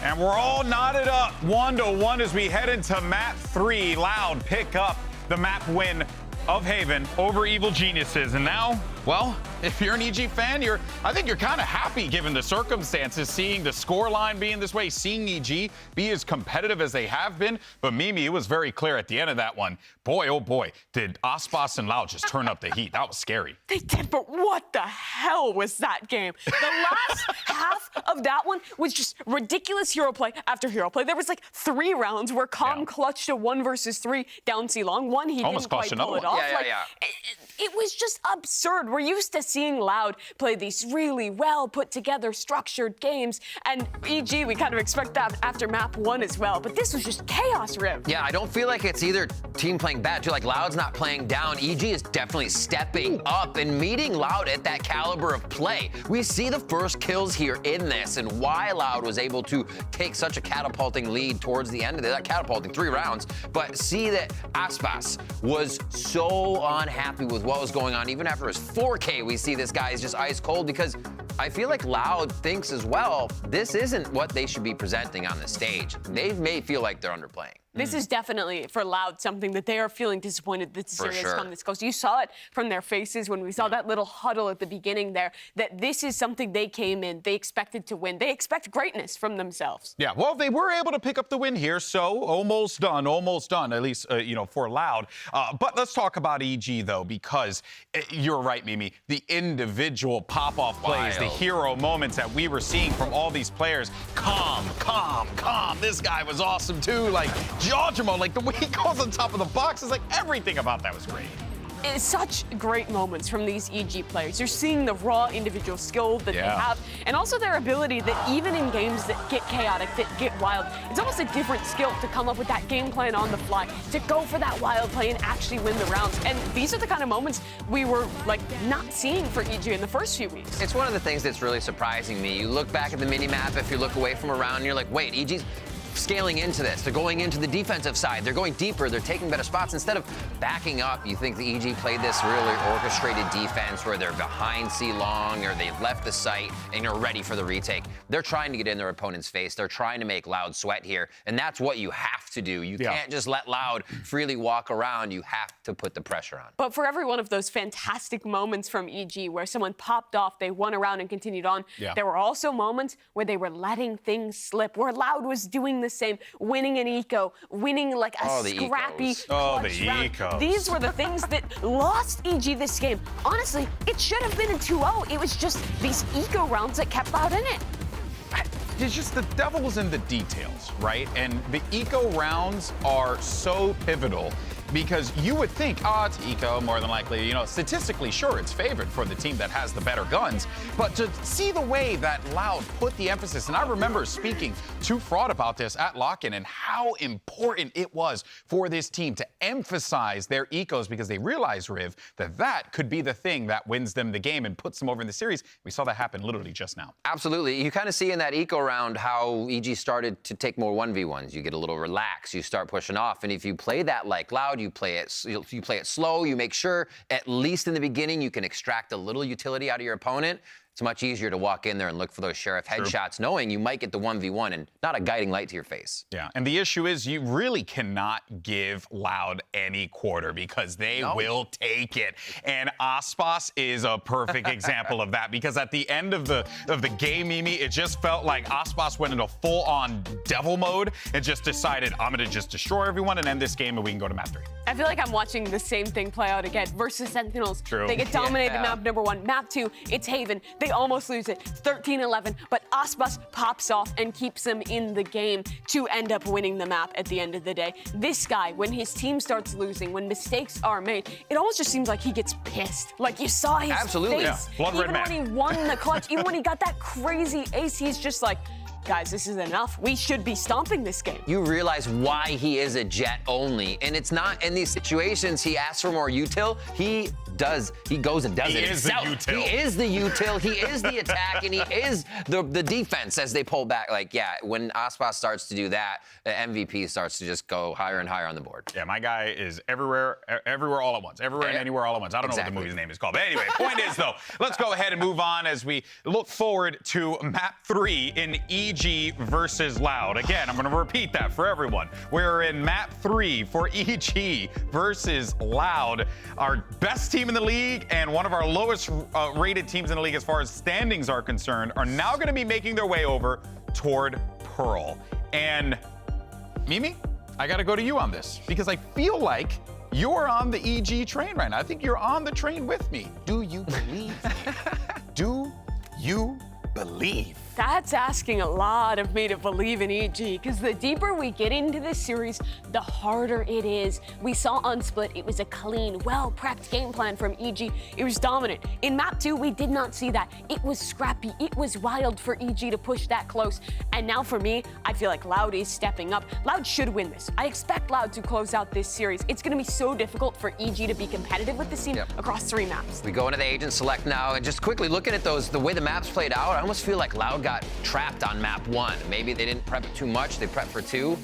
And we're all knotted up 1-1 as we head into map 3. Loud pick up the map win of Haven over Evil Geniuses. And now, well, if you're an EG fan, I think you're kind of happy given the circumstances, seeing the scoreline being this way, seeing EG be as competitive as they have been. But Mimi, it was very clear at the end of that one. Boy, oh boy, did Aspas and Loud just turn up the heat. That was scary. They did, but what the hell was that game? The last half of that one was just ridiculous hero play after hero play. There was like 3 rounds where Com clutched a 1 versus 3 down C long. One, he almost didn't quite pull it off. It was just absurd. We're used to seeing Loud play these really well put together, structured games. And EG, we kind of expect that after map 1 as well. But this was just chaos, Riv. Yeah, I don't feel like it's either team playing bad, too. Like, Loud's not playing down. EG is definitely stepping up and meeting Loud at that caliber of play. We see the first kills here in this and why Loud was able to take such a catapulting lead towards the end of that catapulting 3 rounds. But see that Aspas was so unhappy with what was going on. Even after his 4K, we see this guy is just ice cold because I feel like Loud thinks as well, this isn't what they should be presenting on the stage. They may feel like they're underplaying. This is definitely, for Loud, something that they are feeling disappointed that the series has come this close. You saw it from their faces when we saw that little huddle at the beginning there, that this is something they came in, they expected to win. They expect greatness from themselves. Yeah, well, they were able to pick up the win here, so almost done, at least, for Loud. But let's talk about EG, though, because you're right, Mimi, the individual pop-off plays, the hero moments that we were seeing from all these players. Calm. This guy was awesome, too. Like, Georgimo, like the way he goes on top of the box is like everything about that was great. It's such great moments from these EG players. You're seeing the raw individual skill that they have, and also their ability that even in games that get chaotic, that get wild, it's almost a different skill to come up with that game plan on the fly, to go for that wild play and actually win the rounds. And these are the kind of moments we were like not seeing for EG in the first few weeks. It's one of the things that's really surprising me. You look back at the mini-map, if you look away from around, and you're like, wait, EG's scaling into this. They're going into the defensive side. They're going deeper. They're taking better spots. Instead of backing up, you think the EG played this really orchestrated defense where they're behind C long or they've left the site and you're ready for the retake. They're trying to get in their opponent's face. They're trying to make Loud sweat here. And that's what you have to do. You can't just let Loud freely walk around. You have to put the pressure on. But for every one of those fantastic moments from EG where someone popped off, they won around and continued on, there were also moments where they were letting things slip, where Loud was doing the same, winning an eco, winning like a scrappy clutch round. These were the things that lost EG this game. Honestly, it should have been a 2-0. It was just these eco rounds that kept Loud in it. It's just the devil's in the details, right? And the eco rounds are so pivotal because you would think, it's eco, more than likely, statistically, sure, it's favored for the team that has the better guns. But to see the way that Loud put the emphasis, and I remember speaking to Fraud about this at Lock-In and how important it was for this team to emphasize their ecos because they realized, Riv, that could be the thing that wins them the game and puts them over in the series. We saw that happen literally just now. Absolutely. You kind of see in that eco round how EG started to take more 1v1s. You get a little relaxed. You start pushing off. And if you play that like Loud, you play it slow. You make sure, at least in the beginning, you can extract a little utility out of your opponent. It's much easier to walk in there and look for those sheriff headshots, knowing you might get the 1v1 and not a guiding light to your face. Yeah, and the issue is you really cannot give Loud any quarter because they will take it. And Aspas is a perfect example of that because at the end of the game, Mimi, it just felt like Aspas went into full-on devil mode and just decided, I'm going to just destroy everyone and end this game and we can go to map 3. I feel like I'm watching the same thing play out again versus Sentinels. They get dominated map number 1. Map 2, it's Haven. They almost lose it, 13-11, but Aspas pops off and keeps them in the game to end up winning the map at the end of the day. This guy, when his team starts losing, when mistakes are made, it almost just seems like he gets pissed. Like you saw his face. Blood red even when he won the clutch, even when he got that crazy ace, he's just like, guys, this is enough. We should be stomping this game. You realize why he is a jet only, and it's not in these situations he asks for more util. He goes and does it He is the himself. util. He is the util, he is the attack, and he is the defense as they pull back. Like, yeah, when Aspas starts to do that, the MVP starts to just go higher and higher on the board. Yeah, my guy is everywhere all at once. Everywhere and anywhere all at once. I don't know what the movie's name is called. But anyway, point is, though, let's go ahead and move on as we look forward to map 3 in EG versus Loud. Again, I'm going to repeat that for everyone. We're in map 3 for EG versus Loud. Our best team in the league and one of our lowest rated teams in the league as far as standings are concerned are now going to be making their way over toward Pearl. And Mimi, I got to go to you on this because I feel like you're on the EG train right now. I think you're on the train with me. Do you believe? Do you believe? That's asking a lot of me to believe in EG, because the deeper we get into this series, the harder it is. We saw on Split, it was a clean, well-prepped game plan from EG. It was dominant. In map 2, we did not see that. It was scrappy. It was wild for EG to push that close. And now for me, I feel like Loud is stepping up. Loud should win this. I expect Loud to close out this series. It's going to be so difficult for EG to be competitive with this team across 3 maps. We go into the agent select now, and just quickly looking at the way the maps played out, I almost feel like Loud got trapped on map 1. Maybe they didn't prep too much, they prepped for 2.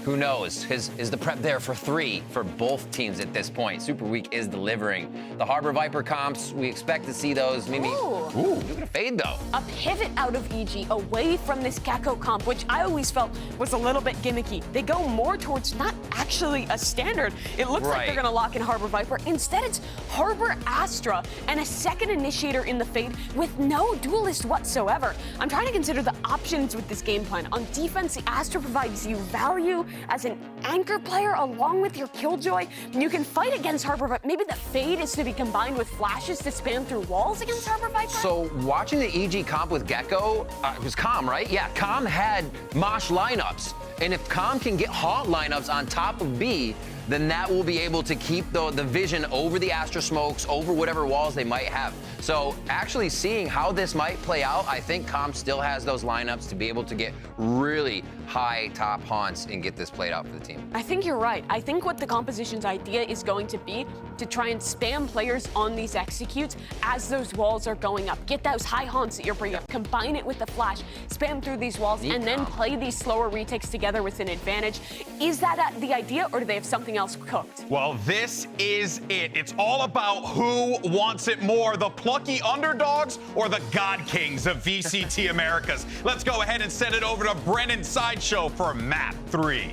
Who knows? Is the prep there for 3 for both teams at this point? Super Week is delivering. The Harbor Viper comps, we expect to see those. Maybe. Ooh, look at a fade though. A pivot out of EG away from this Gecko comp, which I always felt was a little bit gimmicky. They go more towards not actually a standard. It looks like they're going to lock in Harbor Viper. Instead, it's Harbor Astra and a second initiator in the fade with no duelist whatsoever. I'm trying to consider the options with this game plan. On defense, the Astra provides you value as an anchor player along with your Killjoy. You can fight against Harbor Viper. Maybe the fade is to be combined with flashes to spam through walls against Harbor Viper? So watching the EG comp with Gecko, it was Calm, right? Yeah, Calm had Mosh lineups. And if Calm can get Haunt lineups on top of B, then that will be able to keep the vision over the Astra smokes, over whatever walls they might have. So actually seeing how this might play out, I think Calm still has those lineups to be able to get really high top haunts and get this played out for the team. I think you're right. I think what the composition's idea is going to be to try and spam players on these executes as those walls are going up. Get those high haunts that you're bringing up, combine it with the flash, spam through these walls, and then play these slower retakes together with an advantage. Is that the idea, or do they have something else cooked? Well, this is it. It's all about who wants it more, the plucky underdogs or the God Kings of VCT Americas. Let's go ahead and send it over to Brennan Sideshow for map 3.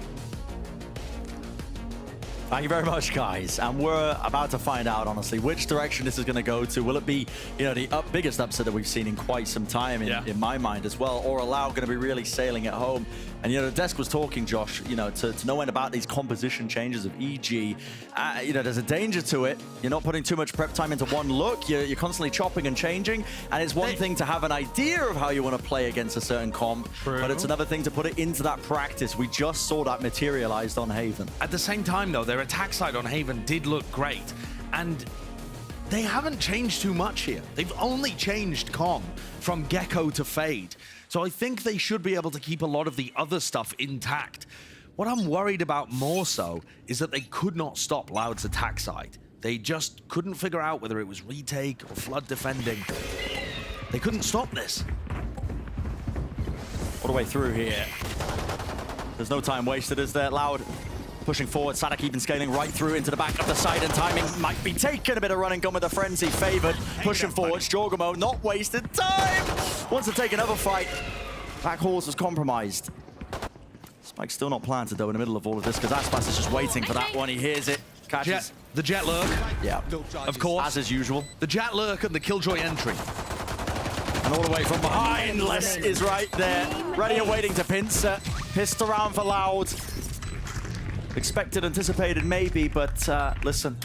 Thank you very much, guys. And we're about to find out, honestly, which direction this is going to go to. Will it be, the biggest upset that we've seen in quite some time in my mind as well, or Allow going to be really sailing at home? And, the desk was talking, Josh, to no end about these composition changes of EG. There's a danger to it. You're not putting too much prep time into one look. You're constantly chopping and changing. And it's one thing to have an idea of how you want to play against a certain comp, but it's another thing to put it into that practice. We just saw that materialized on Haven. At the same time, though, their attack side on Haven did look great. And they haven't changed too much here. They've only changed Com from Gecko to Fade. So I think they should be able to keep a lot of the other stuff intact. What I'm worried about more so is that they could not stop Loud's attack side. They just couldn't figure out whether it was retake or flood defending. They couldn't stop this. All the way through here. There's no time wasted, is there? Loud pushing forward, Sadak even scaling right through into the back of the side, and timing might be taken. A bit of running gun with a frenzy favored. Pushing forward, Jorgamo, not wasted time. Wants to take another fight. Back horse was compromised. Spike's still not planted though in the middle of all of this, because Aspas is just waiting for that one. He hears it. Catches. The Jet Lurk. Yeah. Of course. As is usual. The Jet Lurk and the Killjoy entry. And all the way from behind, Les is right there. Ready and waiting to pincer. Pissed around for Loud. Expected, anticipated, maybe, but listen.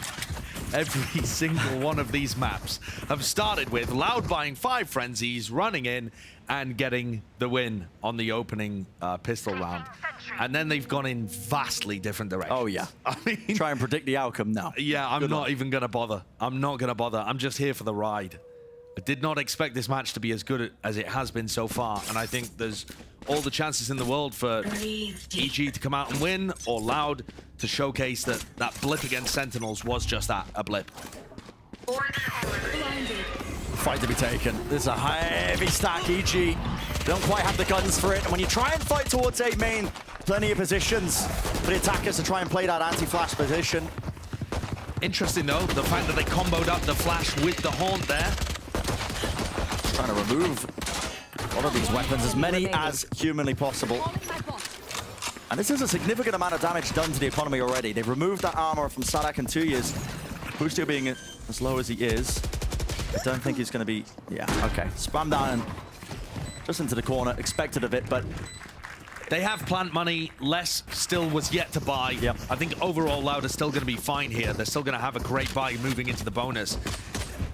Every single one of these maps have started with Loud buying 5 frenzies, running in, and getting the win on the opening pistol round. And then they've gone in vastly different directions. Oh, yeah. I mean, try and predict the outcome now. Yeah, I'm not even going to bother. I'm not going to bother. I'm just here for the ride. I did not expect this match to be as good as it has been so far, and I think there's all the chances in the world for EG to come out and win, or Loud to showcase that that blip against Sentinels was just that, a blip. Fight to be taken. This is a heavy stack, EG. They don't quite have the guns for it. And when you try and fight towards A main, plenty of positions for the attackers to try and play that anti-flash position. Interesting though, the fact that they comboed up the flash with the haunt there. Trying to remove all of these weapons, as many as humanly possible. And this is a significant amount of damage done to the economy already. They've removed that armor from Sadak and 2 years. Boostio being as low as he is. I don't think he's going to be... Yeah, okay. Spam down and just into the corner. Expected of it, but... They have plant money. Les still was yet to buy. Yep. I think overall Loud is still going to be fine here. They're still going to have a great buy moving into the bonus.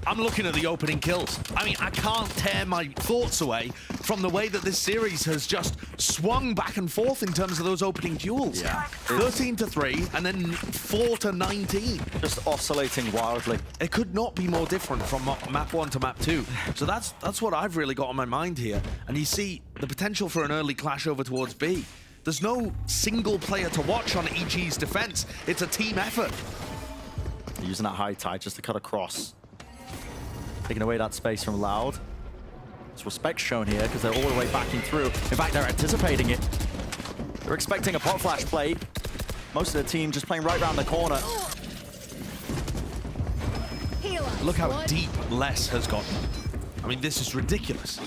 I'm looking at the opening kills. I mean, I can't tear my thoughts away from the way that this series has just swung back and forth in terms of those opening duels. Yeah. 13-3 and then 4-19. Just oscillating wildly. It could not be more different from map 1 to map 2. So that's what I've really got on my mind here. And you see the potential for an early clash over towards B. There's no single player to watch on EG's defense. It's a team effort. Using that high tide just to cut across. Taking away that space from Loud. There's respect shown here because they're all the way backing through. In fact, they're anticipating it. They're expecting a pot flash play. Most of the team just playing right around the corner. Look how deep Les has gotten. I mean, this is ridiculous.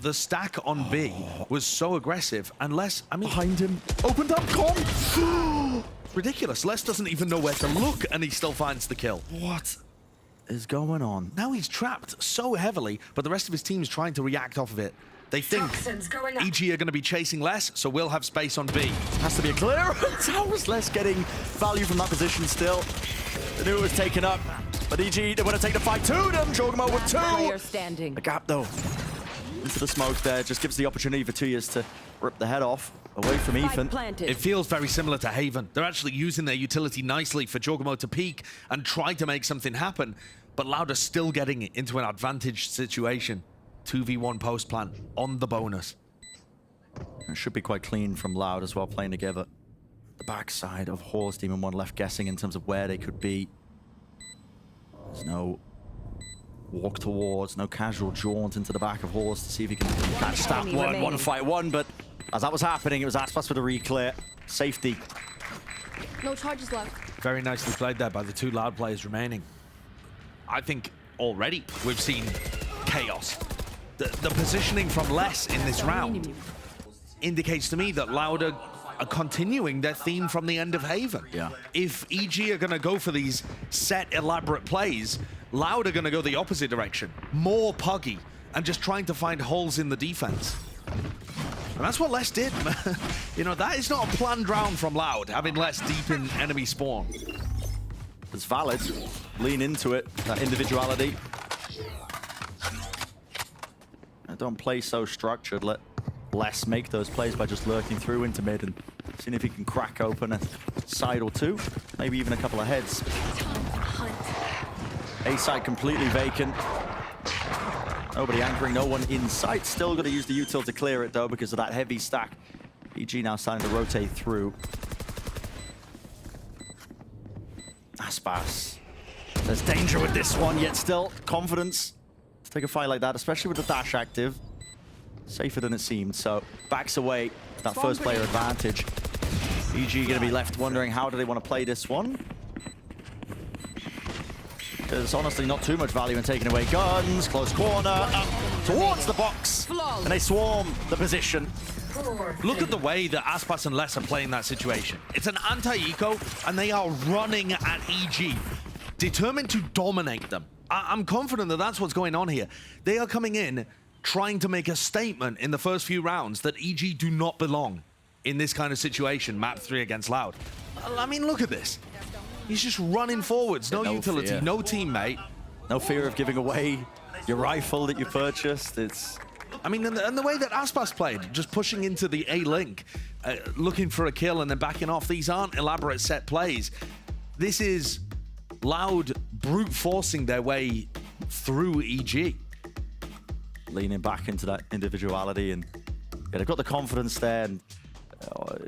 The stack on B was so aggressive, and Les, I mean... Behind him. Opened up, con! Ridiculous. Les doesn't even know where to look, and he still finds the kill. What is going on? Now he's trapped so heavily, but the rest of his team is trying to react off of it. They think EG are going to be chasing Les, so we'll have space on B. Has to be a clearance. How was Les getting value from that position still? They knew it was taken up, but EG, they want to take the fight to them. Jorgamo with 2. Standing. A gap though. Into the smoke there, just gives the opportunity for 2 years to rip the head off away from Ethan. It feels very similar to Haven. They're actually using their utility nicely for Jorgamo to peek and try to make something happen, but Loud are still getting it into an advantage situation. 2v1 post plant on the bonus. It should be quite clean from Loud as well, playing together. The backside of Horse, Demon 1 left guessing in terms of where they could be. There's no walk towards, no casual jaunt into the back of Horse to see if he can catch Stat 1 fight 1, but as that was happening, it was Aspas for the reclear. Safety. No charges left. Very nicely played there by the 2 Loud players remaining. I think already we've seen chaos. The positioning from Les in this round indicates to me that Loud are continuing their theme from the end of Haven. Yeah. If EG are going to go for these set elaborate plays, Loud are going to go the opposite direction. More puggy and just trying to find holes in the defense. And that's what Les did. You know, that is not a planned round from Loud, having Les deep in enemy spawn. It's valid. Lean into it, that individuality. Don't play so structured. Let Les make those plays by just lurking through into mid and seeing if he can crack open a side or 2. Maybe even a couple of heads. A side completely vacant. Nobody anchoring, no one in sight. Still got to use the util to clear it though because of that heavy stack. EG now starting to rotate through. Aspas. There's danger with this one, yet still confidence to take a fight like that, especially with the dash active. Safer than it seemed, so backs away that first player advantage. EG going to be left wondering how do they want to play this one. There's honestly not too much value in taking away guns. Close corner, up towards the box, and they swarm the position. Look at the way that Aspas and Les are playing that situation. It's an anti-eco, and they are running at EG, determined to dominate them. I'm confident that that's what's going on here. They are coming in, trying to make a statement in the first few rounds that EG do not belong in this kind of situation, map 3 against Loud. I mean, look at this. He's just running forwards, no utility, fear. No teammate. No fear of giving away your rifle that you purchased. It's... I mean, and the way that Aspas played, just pushing into the A-link, looking for a kill and then backing off. These aren't elaborate set plays. This is Loud brute forcing their way through EG. Leaning back into that individuality, and yeah, they've got the confidence there, and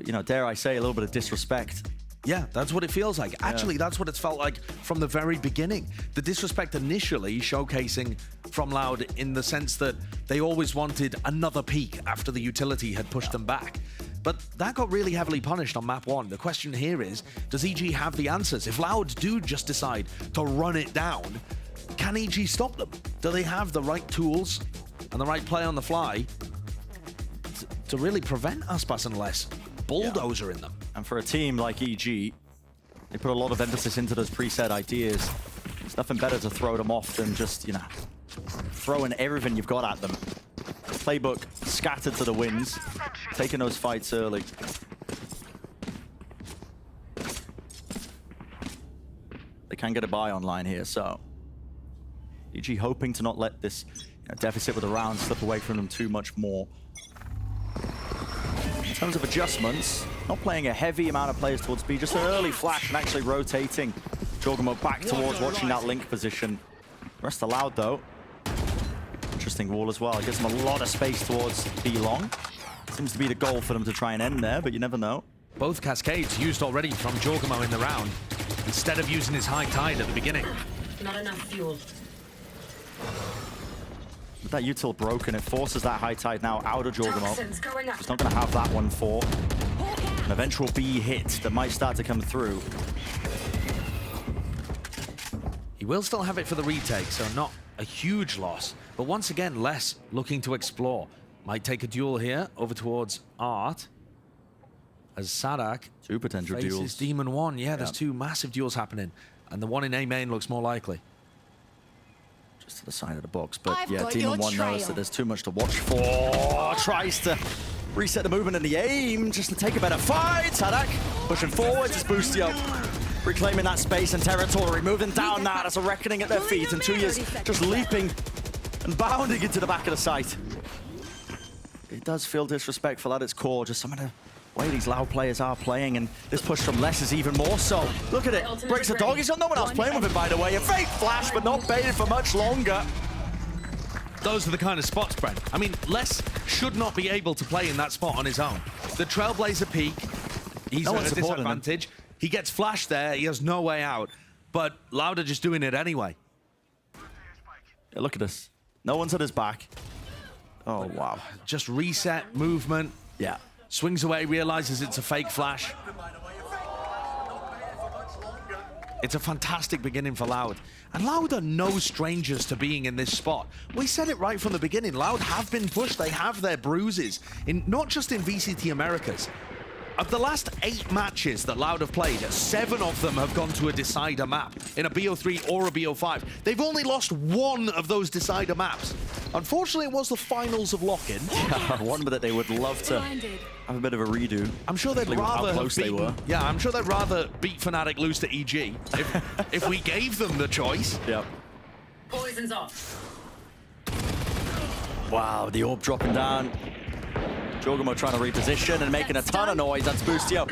you know, dare I say, a little bit of disrespect Yeah, that's what it feels like. Actually, that's what it's felt like from the very beginning. The disrespect initially showcasing from Loud in the sense that they always wanted another peak after the utility had pushed them back. But that got really heavily punished on map 1. The question here is, does EG have the answers? If Loud do just decide to run it down, can EG stop them? Do they have the right tools and the right play on the fly to really prevent us passing less bulldozer in them? And for a team like EG, they put a lot of emphasis into those preset ideas. There's nothing better to throw them off than just, you know, throwing everything you've got at them. Playbook scattered to the winds, taking those fights early. They can get a buy online here, so EG hoping to not let this deficit with the round slip away from them too much more. In terms of adjustments, not playing a heavy amount of players towards B, just an early flash and actually rotating Jorgamo back towards watching that link position. Rest allowed though. Interesting wall as well. It gives them a lot of space towards B long. Seems to be the goal for them to try and end there, but you never know. Both cascades used already from Jorgamo in the round, instead of using his high tide at the beginning. Not enough fuel. With that util broken, it forces that high tide now out of Jorgamo. He's not going to have that one for an eventual B hit that might start to come through. He will still have it for the retake, so not a huge loss. But once again, less looking to explore. Might take a duel here over towards Art. As Sadak two potential faces duels. Demon 1. Yeah, there's two massive duels happening. And the one in A main looks more likely. Just to the side of the box, but yeah, Demon 1 knows that there's too much to watch for. Tries to reset the movement and the aim just to take a better fight. Sadak pushing forward, just Boostio reclaiming that space and territory, moving down that as a reckoning at their feet, and Tuya's just leaping and bounding into the back of the site. It does feel disrespectful at its core, just some of the way these Loud players are playing, and this push from Les is even more so. Look at it, breaks the dog. He's got no one else playing with him, by the way. A fake flash, but not baited for much longer. Those are the kind of spots, Brent. I mean, Les should not be able to play in that spot on his own. The Trailblazer peak, he's at a disadvantage. He gets flashed there, he has no way out. But Loud are just doing it anyway. Yeah, look at this. No one's at his back. Oh, wow. Just reset, movement. Yeah. Swings away, realizes it's a fake flash. It's a fantastic beginning for Loud. And Loud are no strangers to being in this spot. We said it right from the beginning. Loud have been pushed. They have their bruises, not just in VCT Americas. Of the last 8 matches that Loud have played, 7 of them have gone to a decider map in a BO3 or a BO5. They've only lost 1 of those decider maps. Unfortunately, it was the finals of Lock-In. Yeah, one that they would love to have a bit of a redo. I'm sure they'd rather how close they were. Yeah, I'm sure they'd rather beat Fnatic, lose to EG if we gave them the choice. Yep. Poison's off. Wow, the orb dropping down. Jorgamo trying to reposition and making a ton of noise. That's Boostio.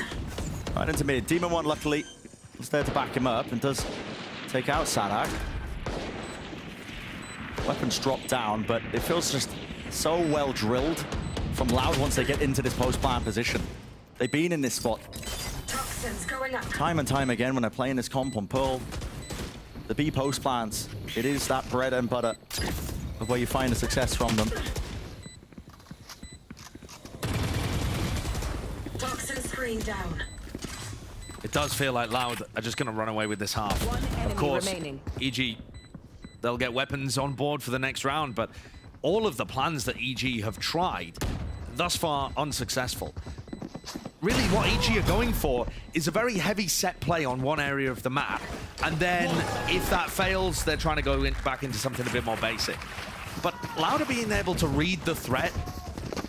Right into mid. Demon 1, luckily, is there to back him up and does take out Sadak. Weapons drop down, but it feels just so well drilled from Loud once they get into this post-plan position. They've been in this spot time and time again when they're playing this comp on Pearl. The B post-plans, it is that bread and butter of where you find the success from them. Down. It does feel like Loud are just going to run away with this half. Of course, EG, they'll get weapons on board for the next round, but all of the plans that EG have tried, thus far unsuccessful. Really, what EG are going for is a very heavy set play on one area of the map, and then if that fails, they're trying to go back into something a bit more basic. But Loud are being able to read the threat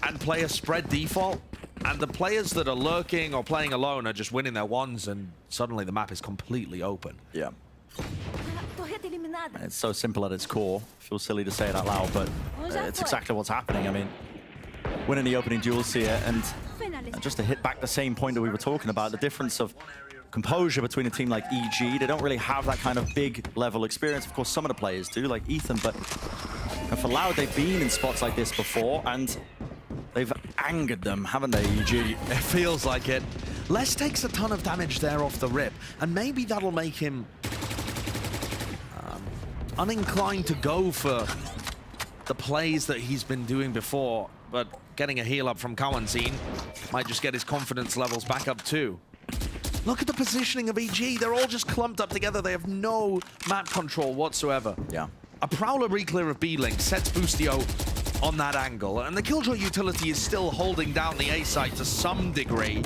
and play a spread default, and the players that are lurking or playing alone are just winning their ones, and suddenly the map is completely open. Yeah. It's so simple at its core. Feels silly to say it out loud, but it's exactly what's happening. I mean, winning the opening duels here, and just to hit back the same point that we were talking about, the difference of composure between a team like EG. They don't really have that kind of big level experience. Of course, some of the players do, like Ethan, but for Loud, they've been in spots like this before, and they've angered them, haven't they, EG? It feels like it. Les takes a ton of damage there off the rip, and maybe that'll make him uninclined to go for the plays that he's been doing before, but getting a heal up from Kawanzin might just get his confidence levels back up too. Look at the positioning of EG. They're all just clumped up together. They have no map control whatsoever. Yeah. A Prowler reclear of B-Link sets Boostio on that angle, and the Killjoy utility is still holding down the A site to some degree.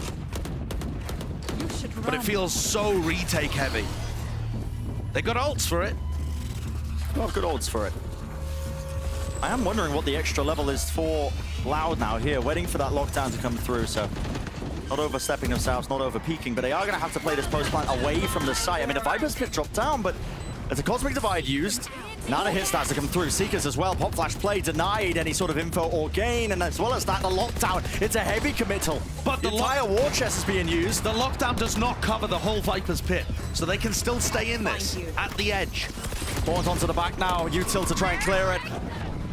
But it feels so retake heavy. They got ults for it. Well, good odds for it. I am wondering what the extra level is for Loud now here, waiting for that lockdown to come through, so not overstepping themselves, not over peaking, but they are going to have to play this post plant away from the site. I mean, the Viper's pit dropped down, but there's a Cosmic Divide used. Nana hit starts to come through. Seekers as well. Pop Flash play denied any sort of info or gain, and as well as that, the lockdown. It's a heavy committal. But the entire war chest is being used. The lockdown does not cover the whole Viper's pit, so they can still stay in this at the edge. Bought onto the back now. Util to try and clear it.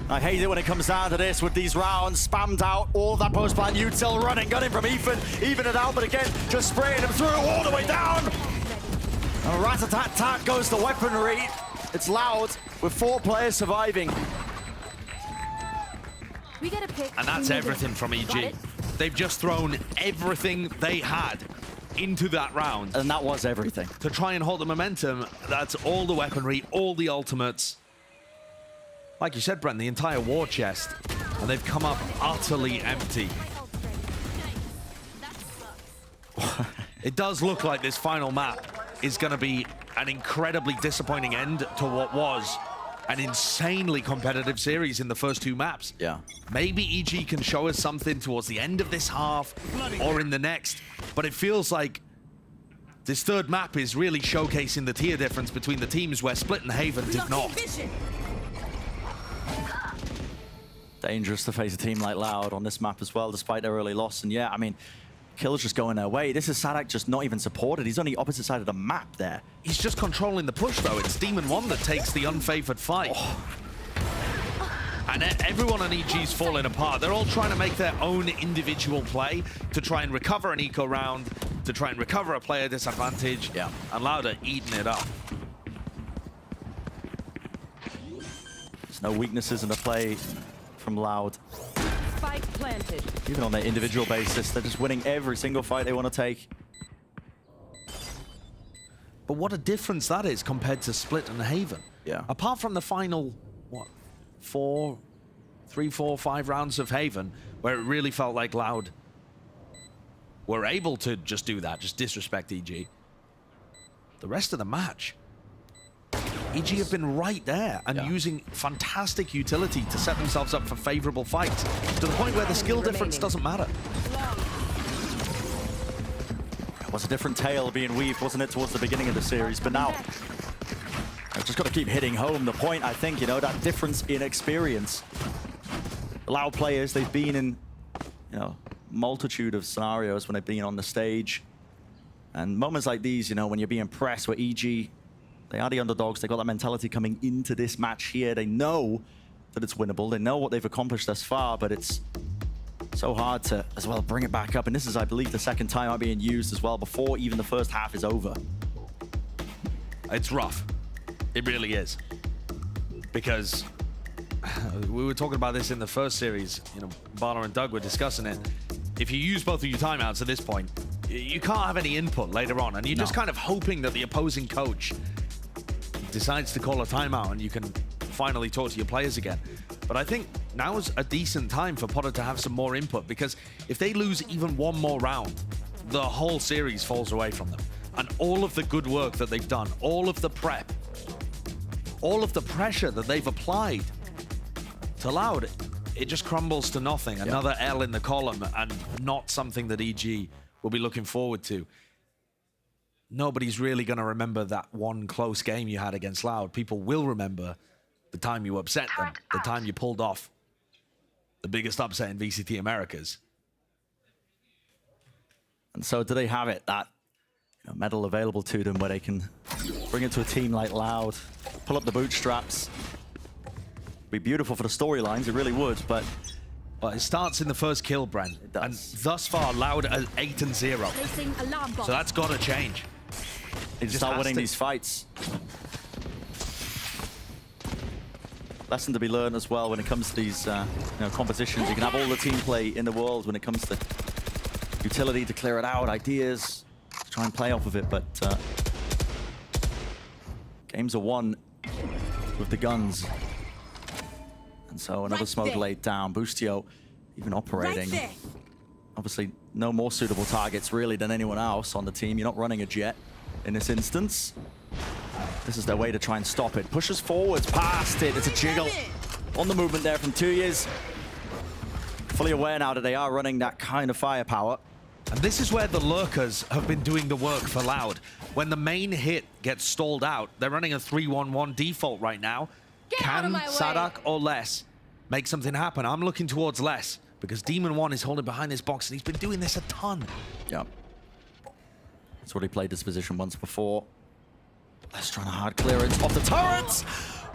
I hate it when it comes down to this with these rounds spammed out. All of that post plant. Util running, got him from Ethan. Even it out, but again, just spraying him through all the way down. A rat-a-tat-tat goes the weaponry. It's Loud with 4 players surviving. We get a pick. And that's everything from EG. They've just thrown everything they had into that round. And that was everything. To try and hold the momentum, that's all the weaponry, all the ultimates. Like you said, Brent, the entire war chest. And they've come up utterly empty. It does look like this final map is going to be an incredibly disappointing end to what was an insanely competitive series in the first 2 maps. Yeah. Maybe EG can show us something towards the end of this half or in the next, but it feels like this 3rd map is really showcasing the tier difference between the teams where Split and Haven did not. Dangerous to face a team like Loud on this map as well, despite their early loss. And yeah, I mean, kills just going their way. This is Sadak just not even supported. He's on the opposite side of the map there. He's just controlling the push, though. It's Demon 1 that takes the unfavored fight. Oh. And everyone on EG's falling apart. They're all trying to make their own individual play to try and recover an eco round, to try and recover a player disadvantage. Yeah. And Loud are eating it up. There's no weaknesses in the play from Loud. Spike planted. Even on their individual basis, they're just winning every single fight they want to take. But what a difference that is compared to Split and Haven. Yeah. Apart from the final, what, 3, 4, 5 rounds of Haven, where it really felt like Loud were able to just do that, just disrespect EG. The rest of the match, EG have been right there and using fantastic utility to set themselves up for favorable fights to the point where the skill difference doesn't matter. It was a different tale being weaved, wasn't it, towards the beginning of the series, but now I've just got to keep hitting home the point, I think, you know, that difference in experience. Loud players, they've been in, you know, multitude of scenarios when they've been on the stage. And moments like these, you know, when you're being pressed where EG, they are the underdogs. They got that mentality coming into this match here. They know that it's winnable. They know what they've accomplished thus far, but it's so hard to, as well, bring it back up. And this is, I believe, the 2nd time I'm being used as well before even the first half is over. It's rough. It really is. Because we were talking about this in the first series. You know, Barner and Doug were discussing it. If you use both of your timeouts at this point, you can't have any input later on. And you're just kind of hoping that the opposing coach decides to call a timeout and you can finally talk to your players again. But I think now's a decent time for Potter to have some more input, because if they lose even 1 more round, the whole series falls away from them. And all of the good work that they've done, all of the prep, all of the pressure that they've applied to Loud, it just crumbles to nothing. Another L in the column, and not something that EG will be looking forward to. Nobody's really going to remember that one close game you had against Loud. People will remember the time you upset them, the time you pulled off the biggest upset in VCT Americas. And so do they have it, that medal available to them where they can bring it to a team like Loud, pull up the bootstraps? Be beautiful for the storylines, it really would, but Well, it starts in the first kill, Brent. It does. And thus far, Loud at 8-0. Placing alarm bomb. So that's got to change. They just just start has winning to. these fights. Lesson to be learned as well when it comes to these competitions. You can have all the team play in the world when it comes to utility to clear it out, ideas to try and play off of it, but games are won with the guns. And so another smoke laid down. Boostio even operating. Obviously, no more suitable targets really than anyone else on the team. You're not running a jet in this instance. This is their way to try and stop it. Pushes forwards, past it. It's a jiggle on the movement there from 2 years. Fully aware now that they are running that kind of firepower. And this is where the lurkers have been doing the work for Loud. When the main hit gets stalled out, they're running a 3-1-1 default right now. Can Sadak or Les make something happen? I'm looking towards Les because Demon One is holding behind this box and he's been doing this a ton. Yeah. That's what he played this position once before. Les trying a hard clearance off the turrets.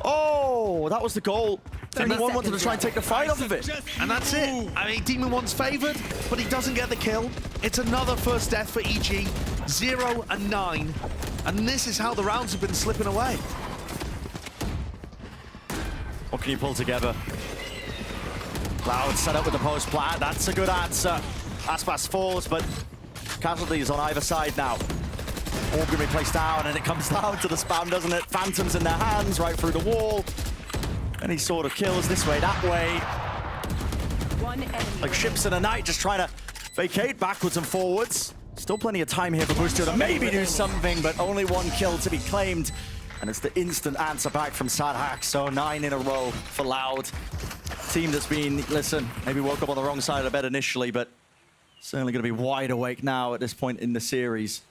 Oh, that was the goal. Demon One wanted to try and take the fight off of it. And that's it. I mean, Demon One's favored, but he doesn't get the kill. It's another first death for EG, 0 and 9. And this is how the rounds have been slipping away. What can you pull together? Cloud set up with the post plant. That's a good answer. Aspas falls, but casualties on either side now. All going to be placed down, and it comes down to the spam, doesn't it? Phantoms in their hands, right through the wall. Any sort of kills this way, that way. One enemy. Like ships in the night, just trying to vacate backwards and forwards. Still plenty of time here for Boostio to maybe do something, but only one kill to be claimed. And it's the instant answer back from Sadak. So 9 in a row for Loud. Team that's been, listen, maybe woke up on the wrong side of the bed initially, but certainly going to be wide awake now at this point in the series.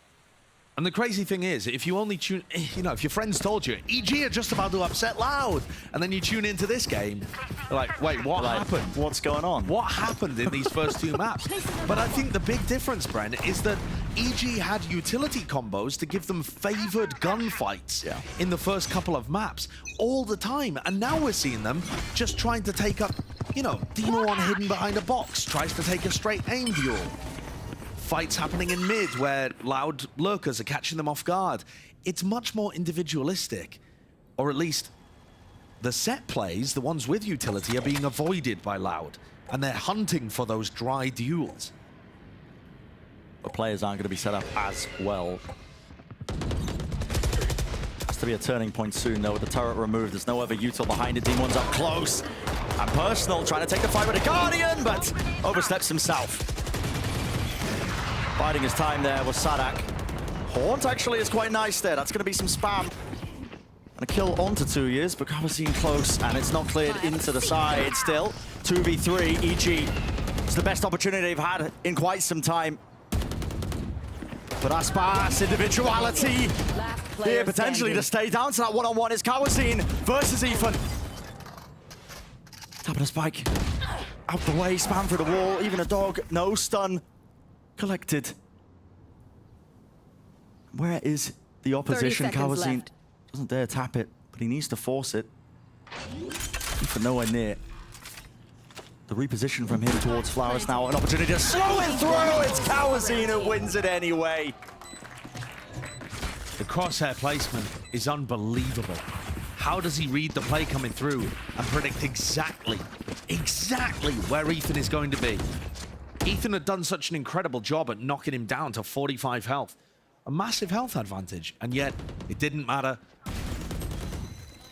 And the crazy thing is, if you only tune, if your friends told you, EG are just about to upset Loud, and then you tune into this game, you're like, wait, what happened? What's going on? What happened in these first two maps? But I think the big difference, Brent, is that EG had utility combos to give them favored gunfights in the first couple of maps all the time. And now we're seeing them just trying to take up, Demon One hidden behind a box, tries to take a straight aim duel. Fights happening in mid where Loud lurkers are catching them off guard. It's much more individualistic, or at least the set plays, the ones with utility, are being avoided by Loud, and they're hunting for those dry duels. The players aren't going to be set up as well. Has to be a turning point soon, though, with the turret removed. There's no other util behind it. Demon's up close. And Personal trying to take the fight with a Guardian, but oversteps himself. Biding his time there was Sadak. Haunt actually is quite nice there. That's going to be some spam. And a kill onto 2 years, but Kawaseen close, and it's not cleared into the side still. 2v3, EG. It's the best opportunity they've had in quite some time. But Aspas, individuality here potentially to stay down to that one-on-one is Kawaseen versus Ethan. Tapping a spike. Out the way, spam through the wall, even a dog, no stun. Collected. Where is the opposition? Kawaseen doesn't dare tap it, but he needs to force it. For nowhere near. The reposition from him towards Flowers now, an opportunity to slow it through. It's Kawaseen who wins it anyway. The crosshair placement is unbelievable. How does he read the play coming through and predict exactly where Ethan is going to be? Ethan had done such an incredible job at knocking him down to 45 health. A massive health advantage, and yet it didn't matter.